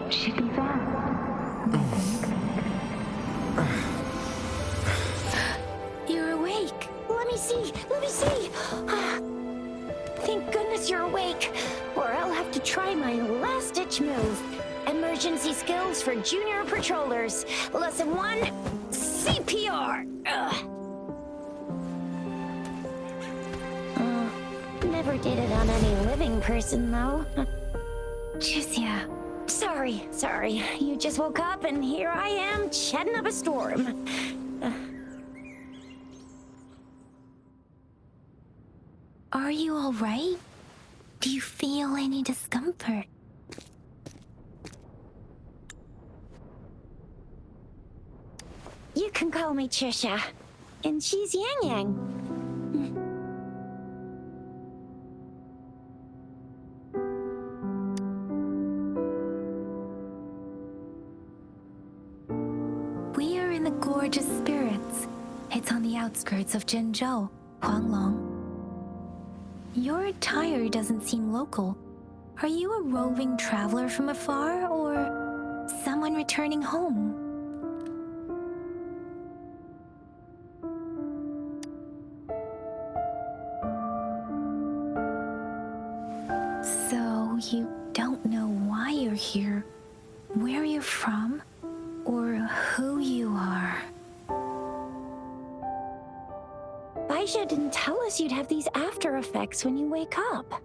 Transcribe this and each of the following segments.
Should be fast. You're awake. Let me see. Let me see. Thank goodness you're awake, or I'll have to try my last-ditch move. Emergency skills for junior patrollers. Lesson 1, CPR. Never did it on any living person, though. Tatsuya. Sorry. You just woke up, and here I am, chatting up a storm. Are you all right? Do you feel any discomfort? You can call me Trisha, and she's Yang Yang. We are in the Gorgeous Spirits. It's on the outskirts of Zhengzhou, Huanglong. Your attire doesn't seem local. Are you a roving traveler from afar, or someone returning home? So you don't know why you're here, where you're from, or who you are. Baisha didn't tell us you'd have these after effects when you wake up.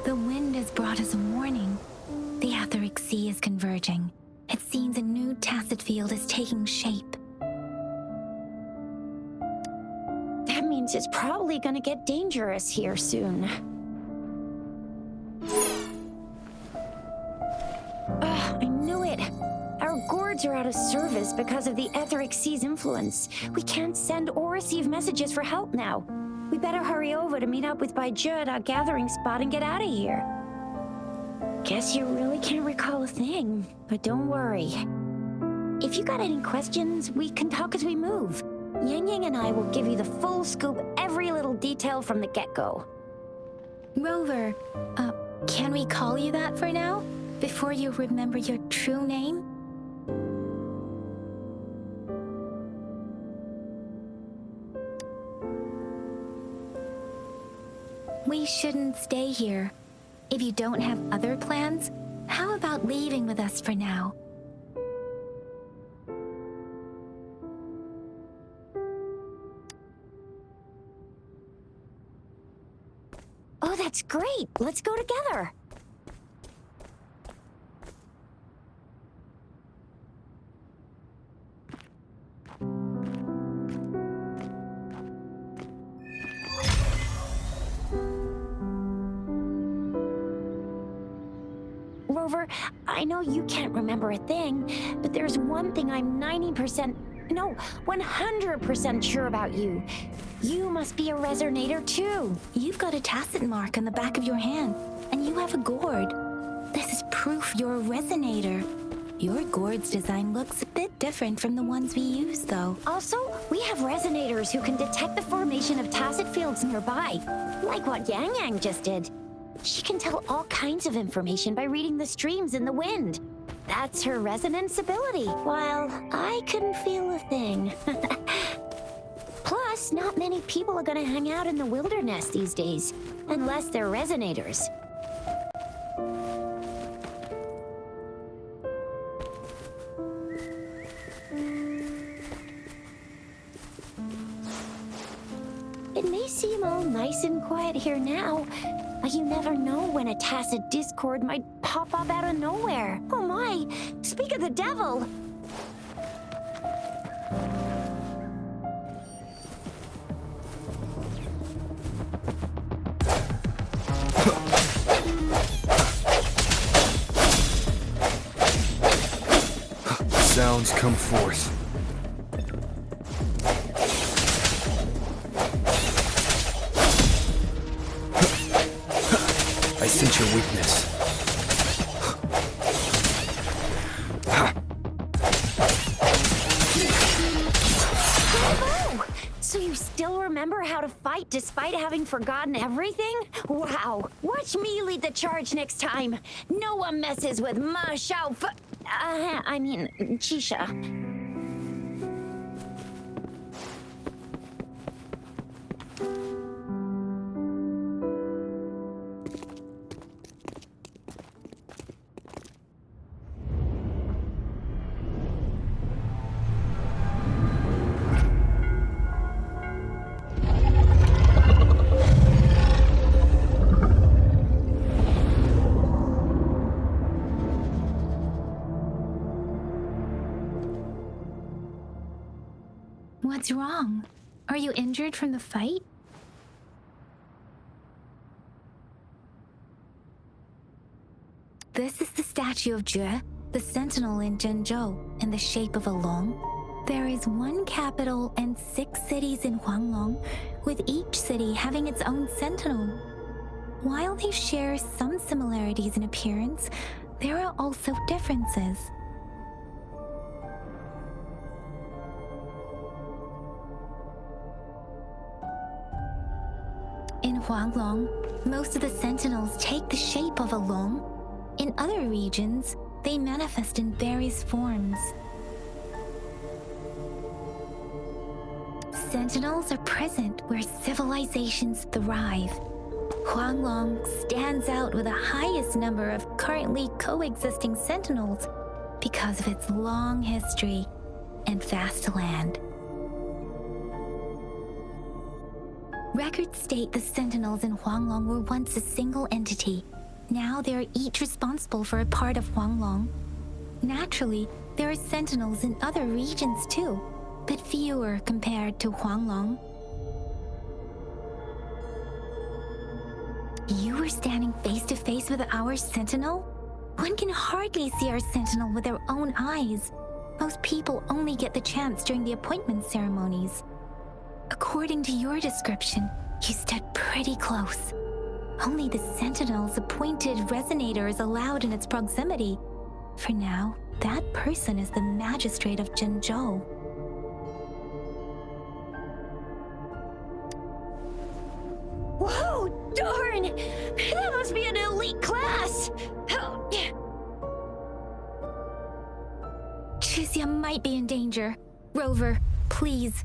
The wind has brought us a warning. The Etheric Sea is converging. It seems a new tacit field is taking shape. That means it's probably gonna get dangerous here soon. I knew it! Our gourds are out of service because of the Etheric Sea's influence. We can't send or receive messages for help now. We better hurry over to meet up with Baizhi at our gathering spot and get out of here. Guess you really can't recall a thing, but don't worry. If you got any questions, we can talk as we move. Yang Yang and I will give you the full scoop, every little detail from the get-go. Rover, can we call you that for now? Before you remember your true name? We shouldn't stay here. If you don't have other plans, how about leaving with us for now? Oh, that's great! Let's go together! Rover, I know you can't remember a thing, but there's one thing I'm 100% sure about you. You must be a resonator too. You've got a tacit mark on the back of your hand, and you have a gourd. This is proof you're a resonator. Your gourd's design looks a bit different from the ones we use, though. Also, we have resonators who can detect the formation of tacit fields nearby, like what Yang Yang just did. She can tell all kinds of information by reading the streams in the wind. That's her resonance ability, while I couldn't feel a thing. Plus, not many people are gonna hang out in the wilderness these days, unless they're resonators. It may seem all nice and quiet here now, but you never know when a tacit discord might pop up out of nowhere. Oh my! Speak of the devil! Sounds come forth. I sense your weakness. Bravo! So you still remember how to fight despite having forgotten everything? Wow. Watch me lead the charge next time. No one messes with Ma Xiao Chisha. What's wrong? Are you injured from the fight? This is the statue of Jue, the sentinel in Zhenzhou, in the shape of a long. There is one capital and 6 cities in Huanglong, with each city having its own sentinel. While they share some similarities in appearance, there are also differences. In Huanglong, most of the sentinels take the shape of a long. In other regions, they manifest in various forms. Sentinels are present where civilizations thrive. Huanglong stands out with the highest number of currently coexisting sentinels because of its long history and vast land. Records state the sentinels in Huanglong were once a single entity. Now they are each responsible for a part of Huanglong. Naturally, there are sentinels in other regions too, but fewer compared to Huanglong. You were standing face to face with our sentinel? One can hardly see our sentinel with their own eyes. Most people only get the chance during the appointment ceremonies. According to your description, you stood pretty close. Only the sentinel's appointed resonator is allowed in its proximity. For now, that person is the magistrate of Zhenzhou. Whoa, darn! That must be an elite class! Chizia might be in danger. Rover, please.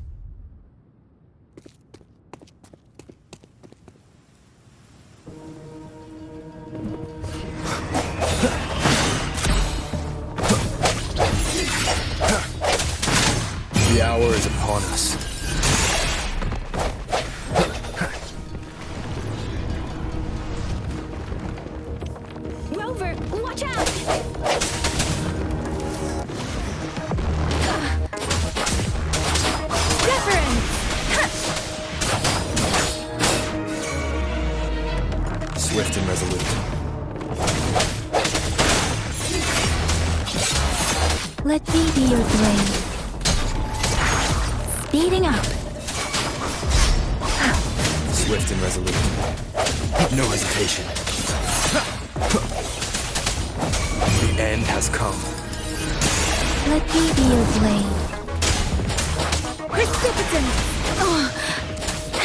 The hour is upon us. Rover, watch out! Swift and resolute. Let me be your blade. Speeding up. Swift and resolute. No hesitation. The end has come. Let me be your blade. Precipitant!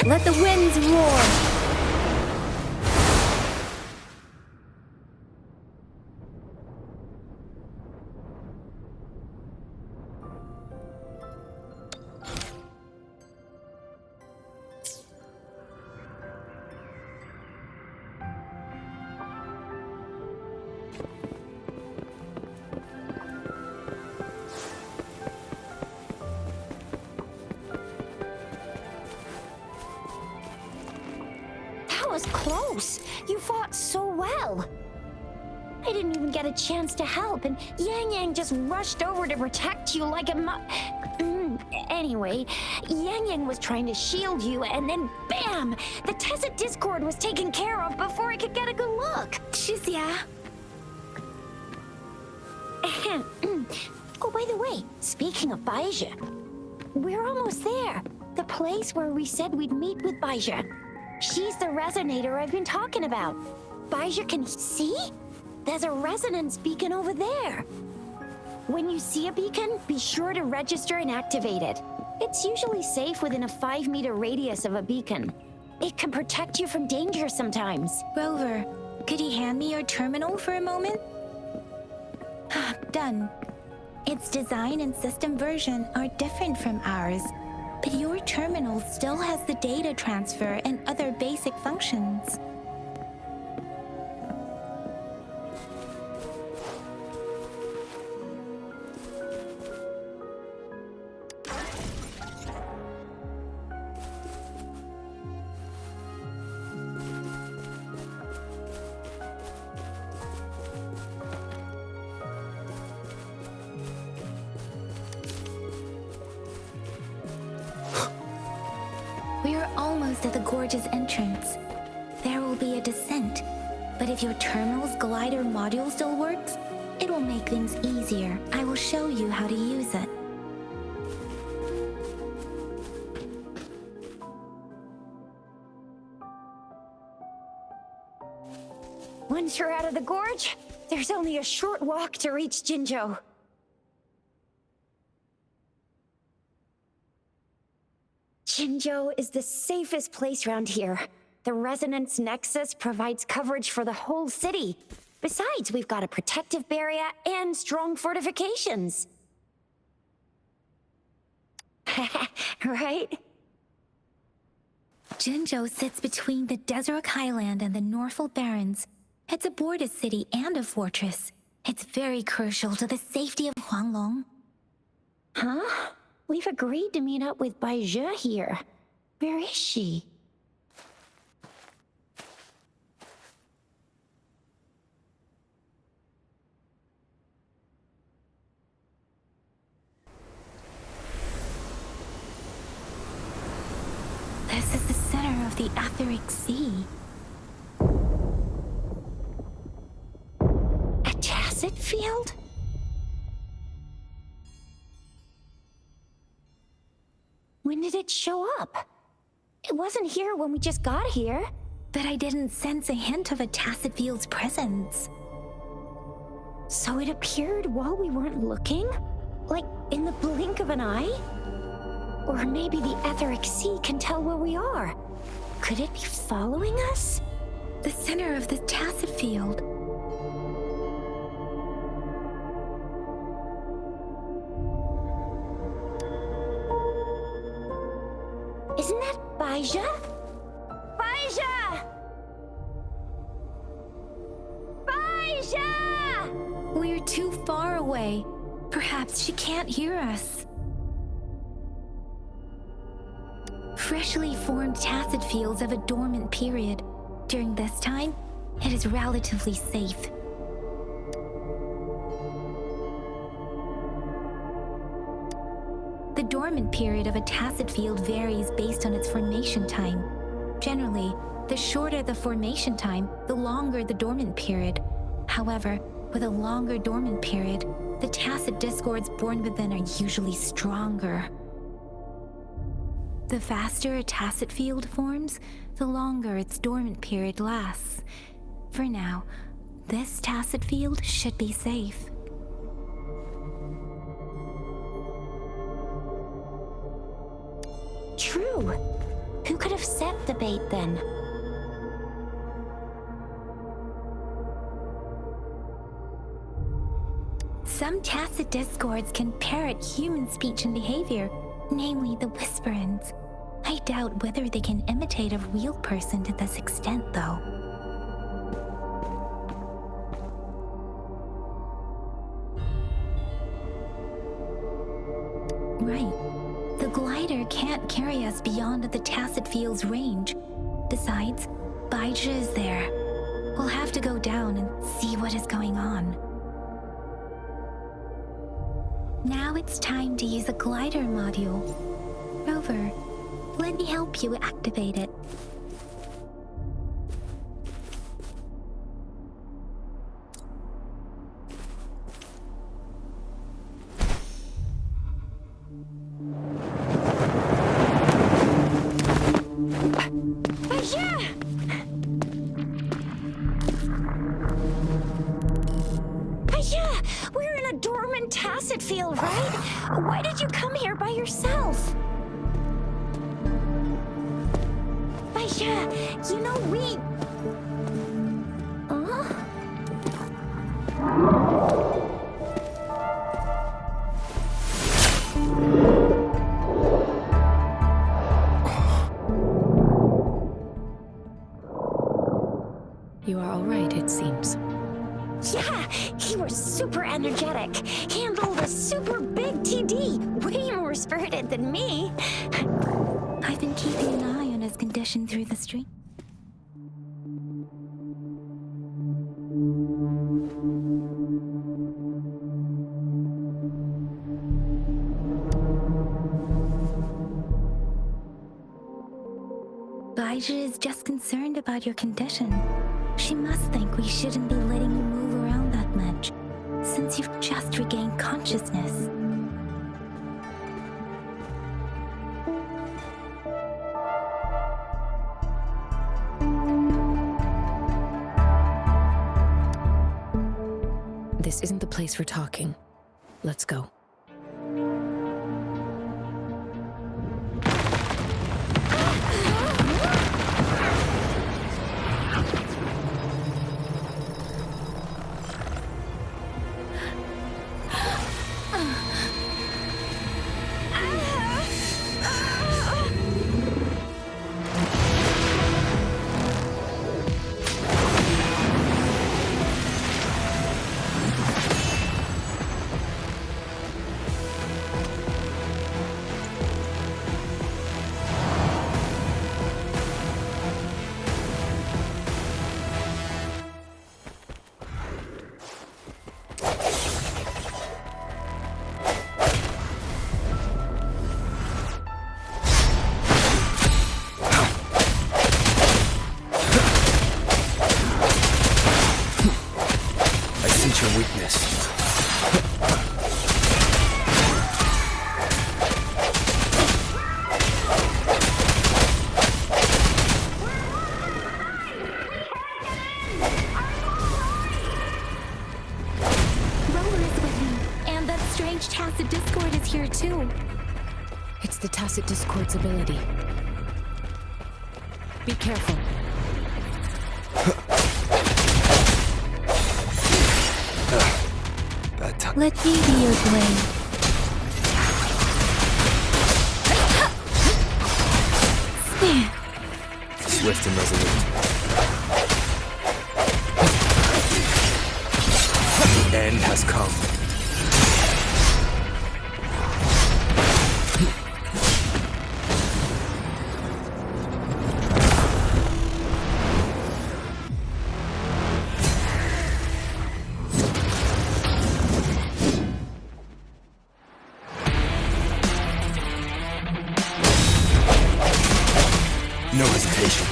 Let the winds roar. Was close. You fought so well. I didn't even get a chance to help, and Yang Yang just rushed over to protect you like a Anyway, Yang Yang was trying to shield you, and then bam! The Tessa Discord was taken care of before I could get a good look. Chizia. Oh, by the way, speaking of Baizhi, we're almost there. The place where we said we'd meet with Baizhi. She's the resonator I've been talking about. Baizhi can see? There's a resonance beacon over there. When you see a beacon, be sure to register and activate it. It's usually safe within a 5-meter radius of a beacon. It can protect you from danger sometimes. Rover, could you hand me your terminal for a moment? Done. Its design and system version are different from ours, but your terminal still has the data transfer and other basic functions. We are almost at the gorge's entrance. There will be a descent, but if your terminal's glider module still works, it will make things easier. I will show you how to use it. Once you're out of the gorge, there's only a short walk to reach Jinzhou. Jinzhou is the safest place around here. The Resonance Nexus provides coverage for the whole city. Besides, we've got a protective barrier and strong fortifications. Right? Jinzhou sits between the Desert Highland and the Northful Barrens. It's a border city and a fortress. It's very crucial to the safety of Huanglong. Huh? We've agreed to meet up with Baizhe here. Where is she? This is the center of the Etheric Sea. A tacit field? When did it show up? It wasn't here when we just got here. But I didn't sense a hint of a tacit field's presence. So it appeared while we weren't looking? Like in the blink of an eye? Or maybe the Etheric Sea can tell where we are. Could it be following us? The center of the tacit field. Isn't that Baizhe? Baizhe! Baizhe! We're too far away. Perhaps she can't hear us. Freshly formed tacit fields have a dormant period. During this time, it is relatively safe. The dormant period of a tacit field varies based on its formation time. Generally, the shorter the formation time, the longer the dormant period. However, with a longer dormant period, the tacit discords born within are usually stronger. The faster a tacit field forms, the longer its dormant period lasts. For now, this tacit field should be safe. True. Who could have set the bait then? Some tacit discords can parrot human speech and behavior, namely the whisperings. I doubt whether they can imitate a real person to this extent, though. Right. The glider can't carry us beyond the tacit field's range. Besides, Baizhe is there. We'll have to go down and see what is going on. Now it's time to use a glider module. Rover, let me help you activate it. We're in a dormant tacit field, right? Why did you come here by yourself? Yeah, you know, we... You are all right, it seems. Yeah, he was super energetic. Handled a super big TD. Way more spirited than me. I've been keeping an eye on his condition through the stream. Baija is just concerned about your condition. She must think we shouldn't be letting you move around that much, since you've just regained consciousness. This isn't the place for talking. Let's go. Your weakness. Rover is with him, and that strange Tacit Discord is here too. It's the Tacit Discord's ability. Be careful. Bad time. Let me be your blade. Swift and resolute. The end has come. No hesitation.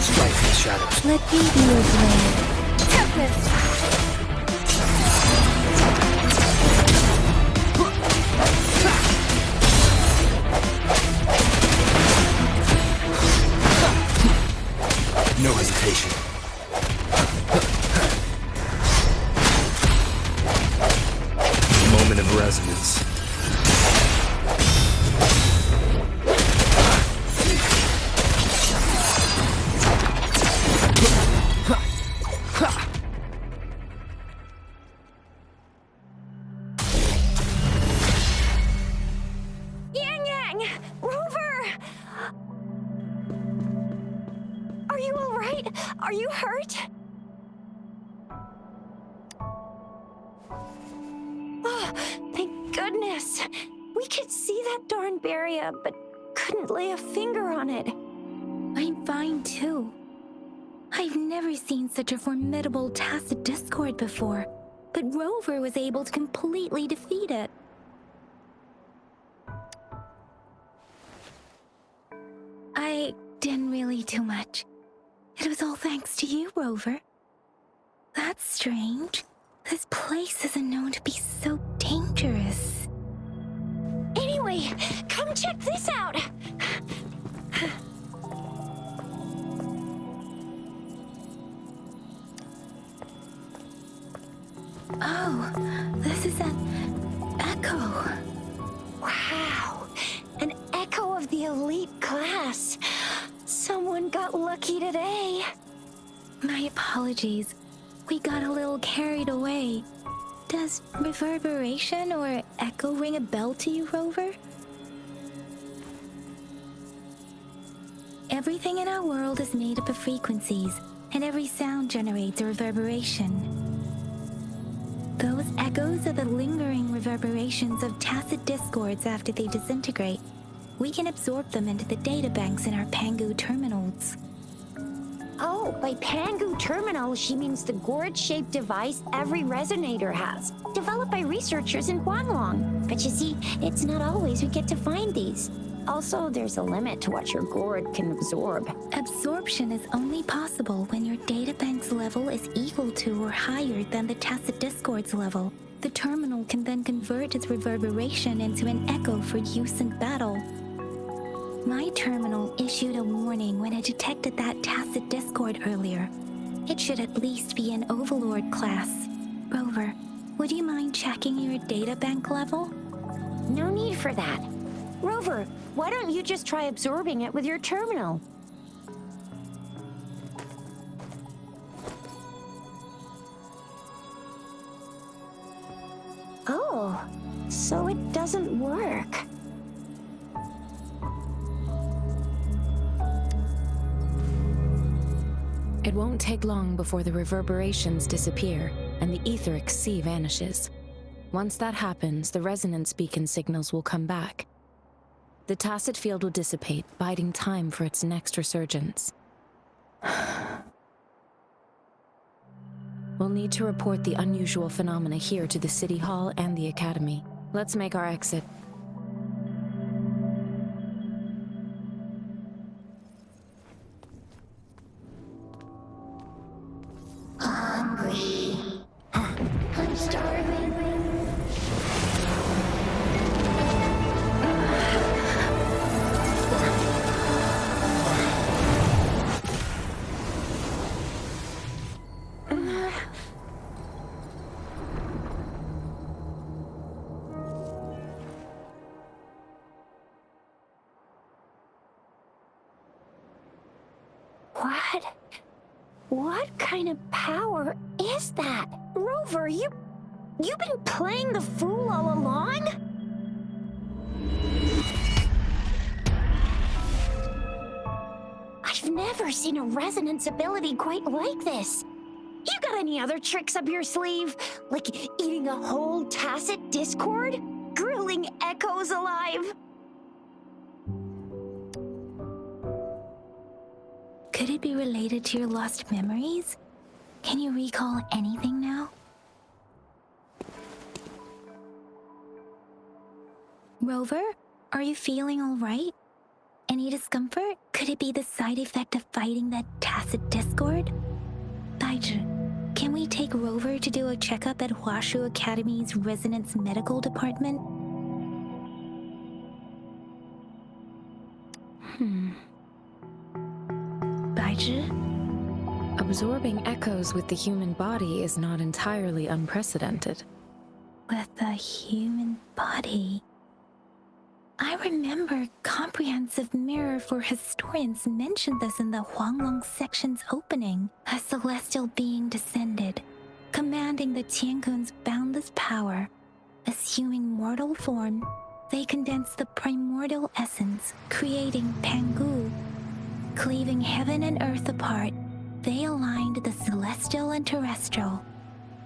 Strike from the shadows. Let me be your blade. Tempest! No hesitation. Moment of resonance. Yang Yang! Rover! Are you all right? Are you hurt? Oh, thank goodness. We could see that darn barrier, but couldn't lay a finger on it. I'm fine too. I've never seen such a formidable Tacit Discord before, but Rover was able to completely defeat it. I didn't really do much. It was all thanks to you, Rover. That's strange. This place isn't known to be so dangerous. Anyway, come check this out. Oh, this is an echo. Wow, an echo of the elite class. Someone got lucky today. My apologies. We got a little carried away. Does reverberation or echo ring a bell to you, Rover? Everything in our world is made up of frequencies, and every sound generates a reverberation. Those echoes are the lingering reverberations of tacit discords after they disintegrate. We can absorb them into the databanks in our Pangu terminals. Oh, by Pangu terminal, she means the gourd-shaped device every resonator has, developed by researchers in Huanglong. But you see, it's not always we get to find these. Also, there's a limit to what your gourd can absorb. Absorption is only possible when your databank's level is equal to or higher than the tacit discord's level. The terminal can then convert its reverberation into an echo for use in battle. My terminal issued a warning when it detected that tacit discord earlier. It should at least be an Overlord class. Rover, would you mind checking your databank level? No need for that. Rover, why don't you just try absorbing it with your terminal? Oh, so it doesn't work. It won't take long before the reverberations disappear and the etheric sea vanishes. Once that happens, the resonance beacon signals will come back. The tacit field will dissipate, biding time for its next resurgence. We'll need to report the unusual phenomena here to the City Hall and the Academy. Let's make our exit. I'm starving. What kind of power is that? Rover, you've been playing the fool all along? I've never seen a resonance ability quite like this. You got any other tricks up your sleeve? Like eating a whole tacit discord? Grilling echoes alive? Could it be related to your lost memories? Can you recall anything now? Rover, are you feeling all right? Any discomfort? Could it be the side effect of fighting that tacit discord? Baizhi, can we take Rover to do a checkup at Huashu Academy's Resonance Medical Department? Baizhi? Absorbing echoes with the human body is not entirely unprecedented. With the human body. I remember Comprehensive Mirror for Historians mentioned this in the Huanglong section's opening. A celestial being descended, commanding the Tiankun's boundless power. Assuming mortal form, they condensed the primordial essence, creating Pangu. Cleaving heaven and earth apart, they aligned the celestial and terrestrial.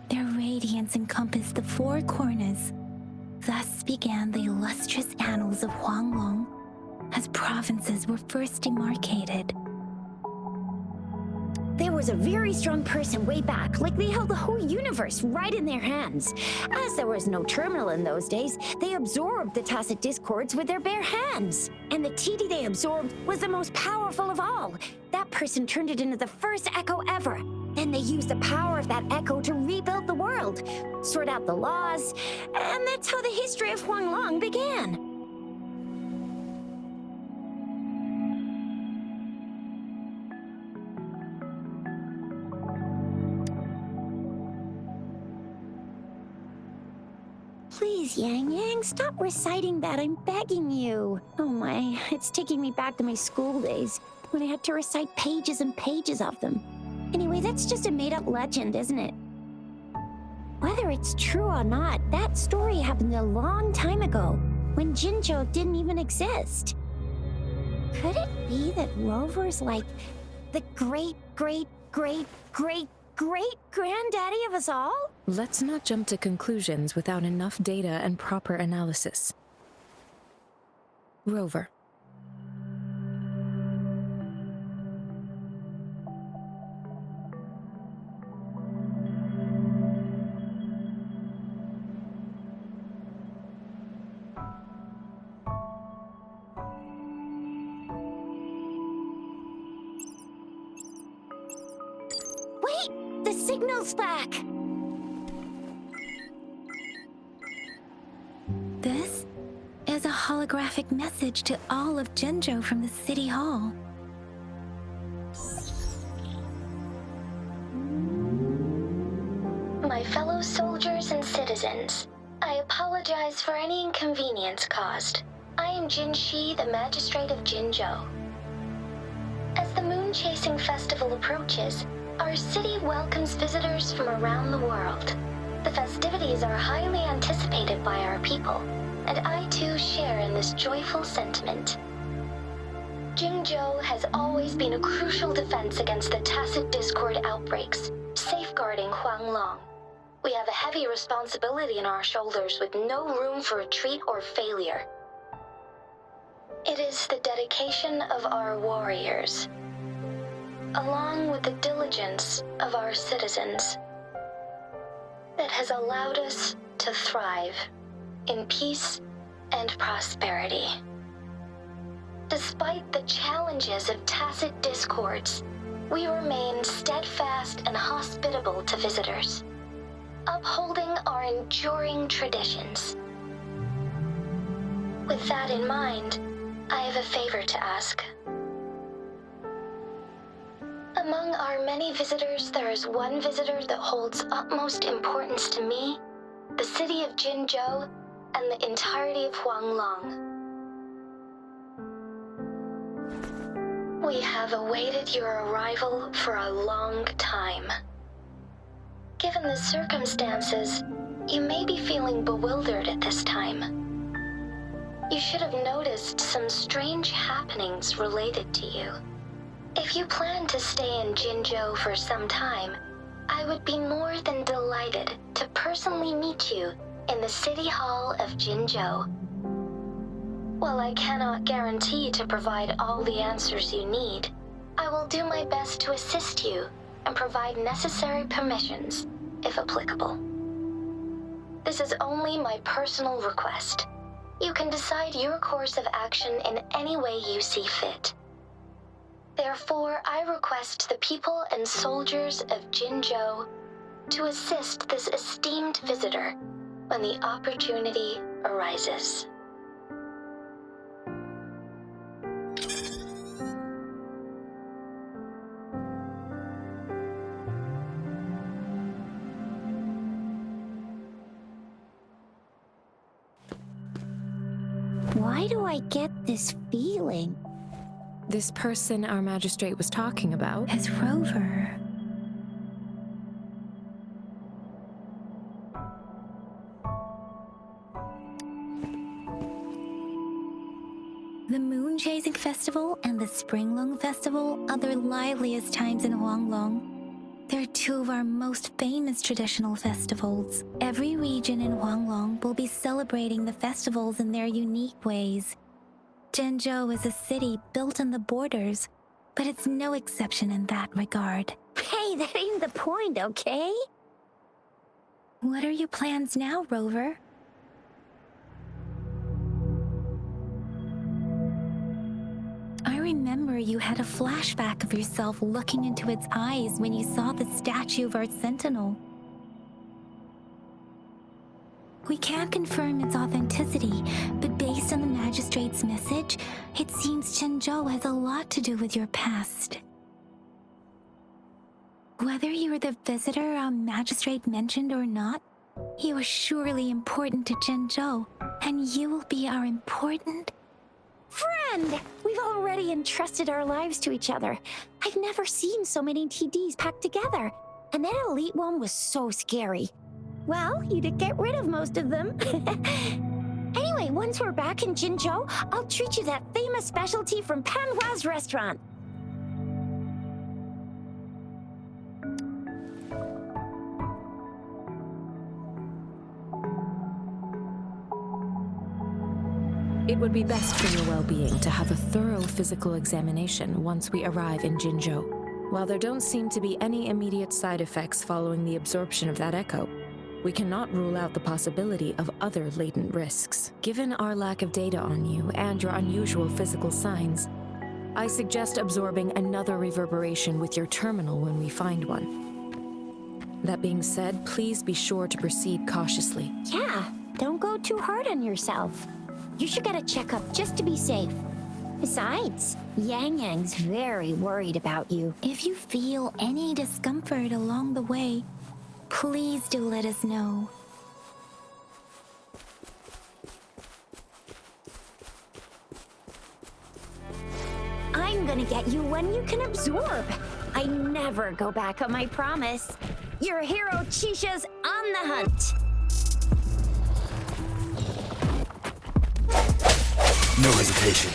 Their radiance encompassed the four corners. Thus began the illustrious annals of Huanglong, as provinces were first demarcated. There was a very strong person way back, like they held the whole universe right in their hands. As there was no terminal in those days, they absorbed the tacit discords with their bare hands. And the TD they absorbed was the most powerful of all. That person turned it into the first echo ever. Then they used the power of that echo to rebuild the world, sort out the laws, and that's how the history of Huanglong began. Please, Yang Yang, stop reciting that. I'm begging you. Oh my, it's taking me back to my school days when I had to recite pages and pages of them. Anyway, that's just a made-up legend, isn't it? Whether it's true or not, that story happened a long time ago, when Jinzhou didn't even exist. Could it be that Rover's like the great-great-great-great-great-granddaddy of us all? Let's not jump to conclusions without enough data and proper analysis. Rover. Wait! The signal's back! This is a holographic message to all of Jinzhou from the City Hall. My fellow soldiers and citizens, I apologize for any inconvenience caused. I am Jin Shi, the Magistrate of Jinzhou. As the Moon Chasing Festival approaches, our city welcomes visitors from around the world. The festivities are highly anticipated by our people, and I too share in this joyful sentiment. Jinzhou has always been a crucial defense against the tacit discord outbreaks, safeguarding Huanglong. We have a heavy responsibility on our shoulders with no room for retreat or failure. It is the dedication of our warriors, along with the diligence of our citizens, that has allowed us to thrive in peace and prosperity. Despite the challenges of tacit discords, we remain steadfast and hospitable to visitors, upholding our enduring traditions. With that in mind, I have a favor to ask. Among our many visitors, there is one visitor that holds utmost importance to me, the city of Jinzhou, and the entirety of Huanglong. We have awaited your arrival for a long time. Given the circumstances, you may be feeling bewildered at this time. You should have noticed some strange happenings related to you. If you plan to stay in Jinzhou for some time, I would be more than delighted to personally meet you in the City Hall of Jinzhou. While I cannot guarantee to provide all the answers you need, I will do my best to assist you and provide necessary permissions, if applicable. This is only my personal request. You can decide your course of action in any way you see fit. Therefore, I request the people and soldiers of Jinzhou to assist this esteemed visitor when the opportunity arises. Why do I get this feeling? This person our magistrate was talking about? As Rover. The Moon Chasing Festival and the Springlong Festival are the liveliest times in Huanglong. They're two of our most famous traditional festivals. Every region in Huanglong will be celebrating the festivals in their unique ways. Jinzhou is a city built on the borders, but it's no exception in that regard. Hey, that ain't the point, okay? What are your plans now, Rover? I remember you had a flashback of yourself looking into its eyes when you saw the statue of our sentinel. We can't confirm its authenticity, but based on the magistrate's message, it seems Jinzhou has a lot to do with your past. Whether you were the visitor our magistrate mentioned or not, You are surely important to Zhenzhou, and you will be our important... Friend! We've already entrusted our lives to each other. I've never seen so many TDs packed together. And that elite one was so scary. Well, you did get rid of most of them. Anyway, once we're back in Jinzhou, I'll treat you that famous specialty from Panhua's restaurant. It would be best for your well-being to have a thorough physical examination once we arrive in Jinzhou. While there don't seem to be any immediate side effects following the absorption of that echo, we cannot rule out the possibility of other latent risks. Given our lack of data on you and your unusual physical signs, I suggest absorbing another reverberation with your terminal when we find one. That being said, please be sure to proceed cautiously. Yeah, don't go too hard on yourself. You should get a checkup just to be safe. Besides, Yang Yang's very worried about you. If you feel any discomfort along the way, please do let us know. I'm gonna get you when you can absorb. I never go back on my promise. Your hero Chisha's on the hunt. No hesitation.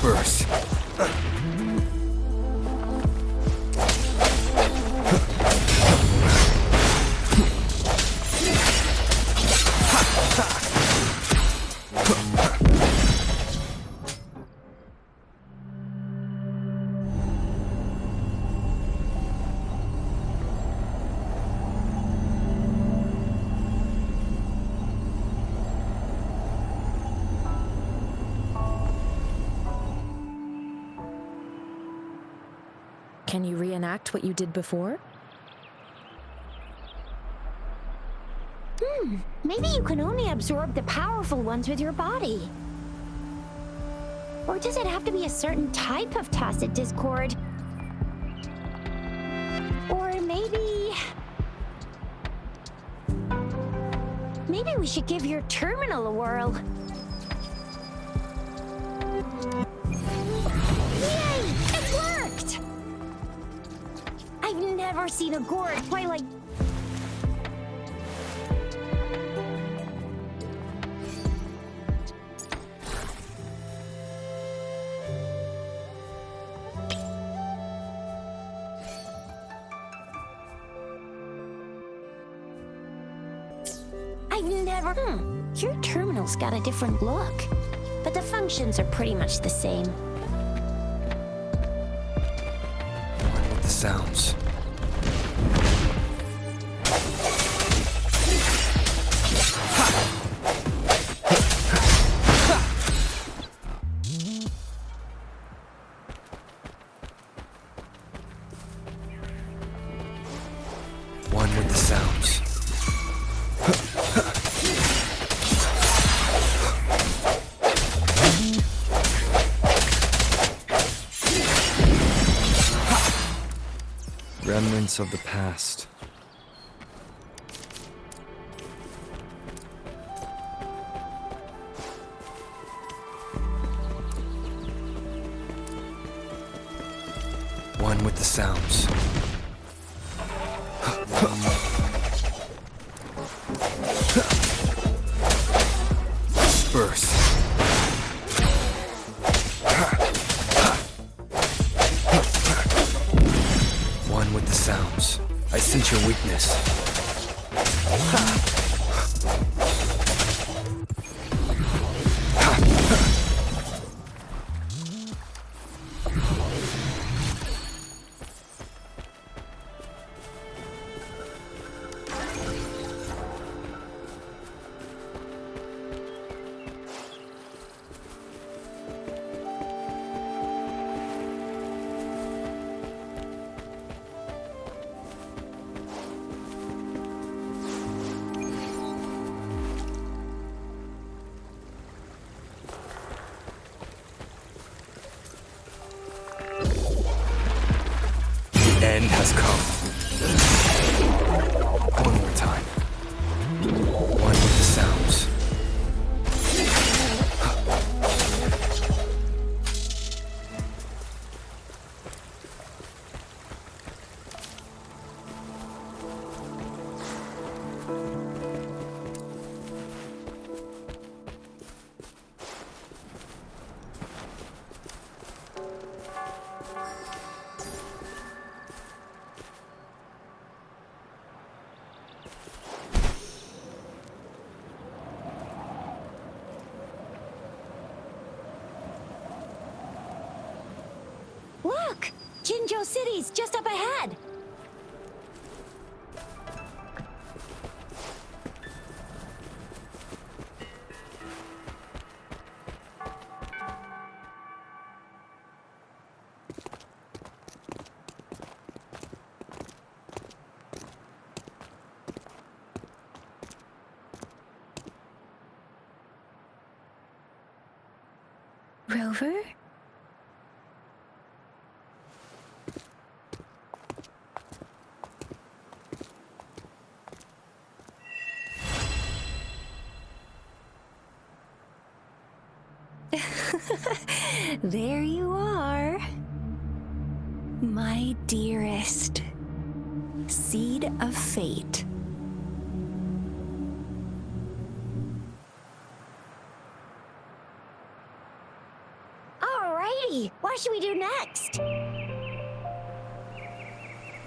First. Can you reenact what you did before? Maybe you can only absorb the powerful ones with your body. Or does it have to be a certain type of tacit discord? Or maybe... Maybe we should give your terminal a whirl. Yay! It worked! I've never seen a gourd quite like... Your terminal's got a different look, but the functions are pretty much the same. One with the sounds. One with the sounds. Remnants of the past. One with the sounds. Burst. One with the sounds. I sense your weakness. need has come. One more time. One with the sounds. Look! Jinzhou City's just up ahead! Rover? There you are. My dearest. Seed of fate. Alrighty, what should we do next?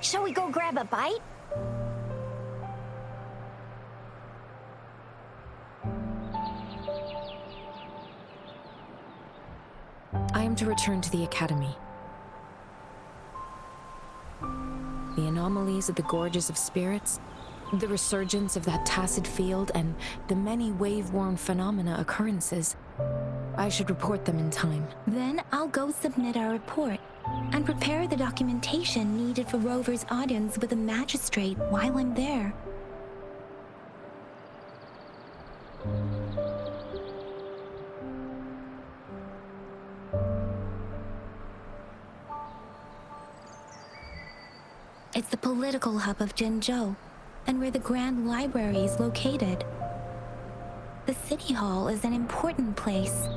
Shall we go grab a bite? I am to return to the Academy. The anomalies of the Gorges of Spirits, the resurgence of that tacit field, and the many wave-worn phenomena occurrences. I should report them in time. Then I'll go submit our report and prepare the documentation needed for Rover's audience with a magistrate while I'm there. It's the political hub of Jinzhou, and where the Grand Library is located. The City Hall is an important place.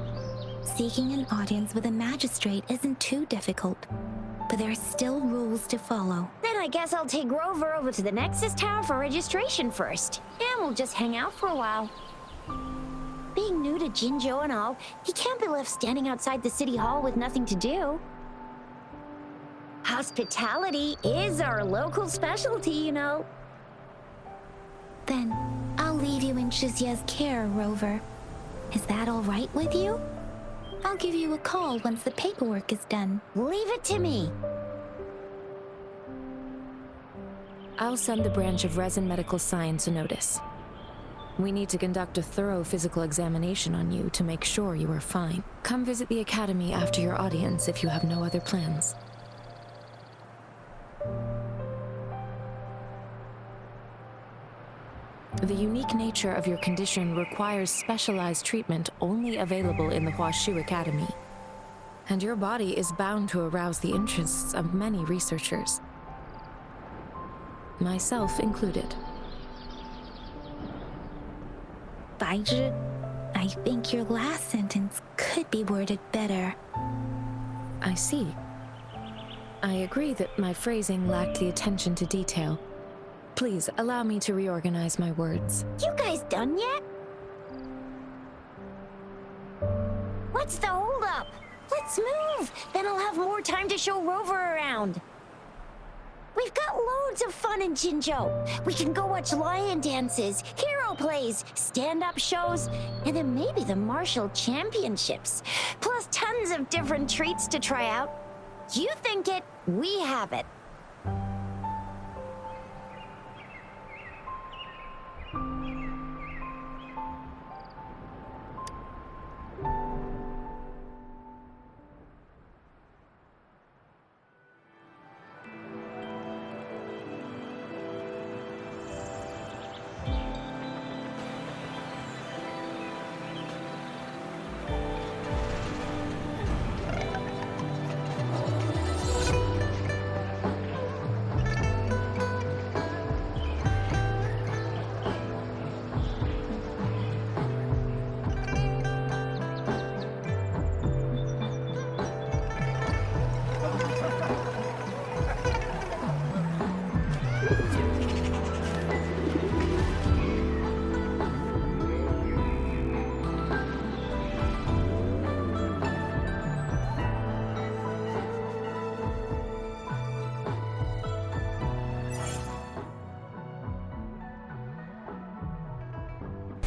Seeking an audience with a magistrate isn't too difficult, but there are still rules to follow. Then I guess I'll take Rover over to the Nexus Tower for registration first, and we'll just hang out for a while. Being new to Jinzhou and all, he can't be left standing outside the City Hall with nothing to do. Hospitality is our local specialty, you know. Then I'll leave you in Shizuya's care, Rover. Is that all right with you? I'll give you a call once the paperwork is done. Leave it to me. I'll send the branch of Resin Medical Science a notice. We need to conduct a thorough physical examination on you to make sure you are fine. Come visit the Academy after your audience if you have no other plans. The unique nature of your condition requires specialized treatment only available in the Huashu Academy. And your body is bound to arouse the interests of many researchers. Myself included. Baizhi, I think your last sentence could be worded better. I see. I agree that my phrasing lacked the attention to detail. Please allow me to reorganize my words. You guys done yet? What's the holdup? Let's move! Then I'll have more time to show Rover around. We've got loads of fun in Jinzhou. We can go watch lion dances, hero plays, stand-up shows, and then maybe the martial championships. Plus tons of different treats to try out. You think it, we have it.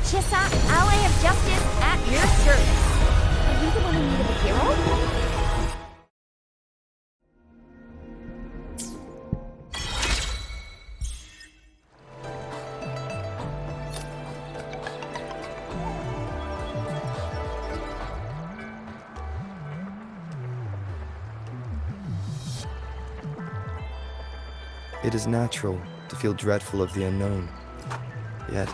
Chissa, ally of justice, at your service. Are you the one in need of a hero? It is natural to feel dreadful of the unknown. Yet,